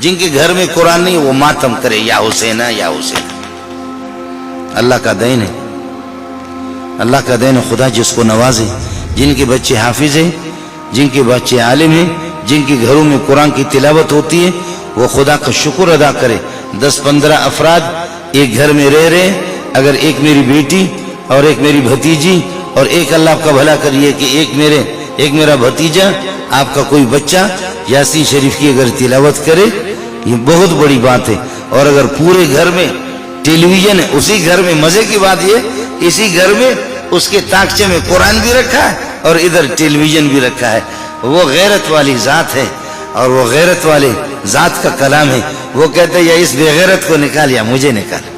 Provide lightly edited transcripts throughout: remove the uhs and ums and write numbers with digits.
جن کے گھر میں قرآن نہیں وہ ماتم کرے یا حسینہ یا حسین. اللہ کا دین ہے, اللہ کا دین ہے. خدا جس کو نوازے, جن کے بچے حافظ ہیں, جن کے بچے عالم ہیں, جن کے گھروں میں قرآن کی تلاوت ہوتی ہے, وہ خدا کا شکر ادا کرے. 10-15 افراد ایک گھر میں رہ رہے ہیں, اگر ایک میری بیٹی اور ایک میری بھتیجی اور ایک اللہ کا بھلا کریے کہ ایک میرا بھتیجا, آپ کا کوئی بچہ یاسین شریف کی اگر تلاوت کرے, یہ بہت بڑی بات ہے. اور اگر پورے گھر میں ٹیلی ویژن ہے, اسی گھر میں مزے کی بات یہ اسی گھر میں اس کے تاکچے میں قرآن بھی رکھا ہے اور ادھر ٹیلی ویژن بھی رکھا ہے. وہ غیرت والی ذات ہے اور وہ غیرت والے ذات کا کلام ہے. وہ کہتے ہیں یا اس بے غیرت کو نکال یا مجھے نکال.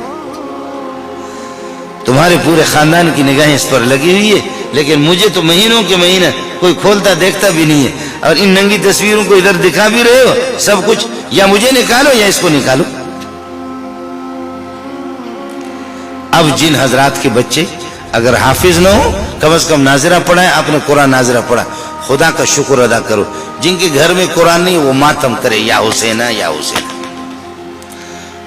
تمہارے پورے خاندان کی نگاہیں اس پر لگی ہوئی ہے, لیکن مجھے تو مہینوں کے مہینے کوئی کھولتا دیکھتا بھی نہیں ہے. اور ان ننگی تصویروں کو ادھر دکھا بھی رہے ہو سب کچھ, یا مجھے نکالو یا اس کو نکالو. اب جن حضرات کے بچے اگر حافظ نہ ہو, کم از کم ناظرہ پڑھائیں, آپ نے قرآن ناظرہ پڑھا, خدا کا شکر ادا کرو. جن کے گھر میں قرآن نہیں وہ ماتم کرے یا حسینہ یا حسین.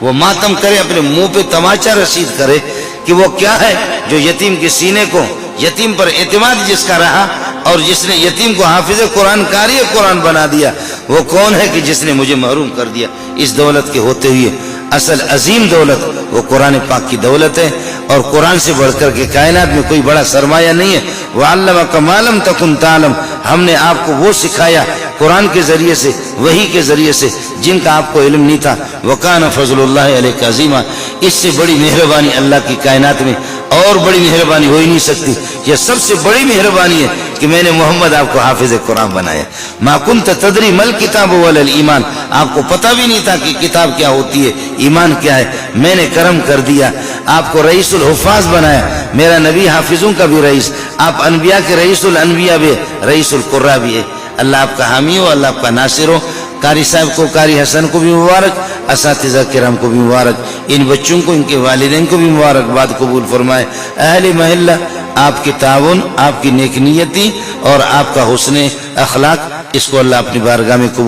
وہ ماتم کرے, اپنے منہ پہ تماچا رسید کرے کہ وہ کیا ہے جو یتیم کے سینے کو, یتیم پر اعتماد جس کا رہا اور جس نے یتیم کو حافظ قرآن قاری قرآن بنا دیا, وہ کون ہے کہ جس نے مجھے محروم کر دیا اس دولت کے ہوتے ہوئے. اصل عظیم دولت وہ قرآن پاک کی دولت ہے, اور قرآن سے بڑھ کر کے کائنات میں کوئی بڑا سرمایہ نہیں ہے. وَعَلَّمَكَ مَا لَمْ تَكُنْ تَعْلَمْ, ہم نے آپ کو وہ سکھایا قرآن کے ذریعے سے, وحی کے ذریعے سے, جن کا آپ کو علم نہیں تھا. وَكَانَ فَضْلُ اللَّهِ عَلَيْكَ عَظِيمًا, اس سے بڑی مہربانی اللہ کی کائنات میں اور بڑی مہربانی ہو ہی نہیں سکتی. یہ سب سے بڑی مہربانی ہے کہ میں نے محمد آپ کو حافظ قرآن بنایا. مَا كُنْتَ تَدْرِي مَا الْكِتَابُ وَلَا الْإِيمَانُ, آپ کو پتہ بھی نہیں تھا کہ کتاب کیا ہوتی ہے, ایمان کیا ہے. میں نے کرم کر دیا, آپ کو رئیس الحفاظ بنایا. میرا نبی حافظوں کا بھی رئیس, آپ انبیاء کے رئیس الانبیاء بھی, رئیس القراء بھی ہے. اللہ آپ کا حامی ہو, اللہ آپ کا ناصر ہو. قاری صاحب کو, قاری حسن کو بھی مبارک, اساتذہ کرام کو بھی مبارک, ان بچوں کو, ان کے والدین کو بھی مبارکباد قبول فرمائے. اہل محلہ, آپ کی تعاون, آپ کی نیک نیتی اور آپ کا حسن اخلاق, اس کو اللہ اپنی بارگاہ میں قبول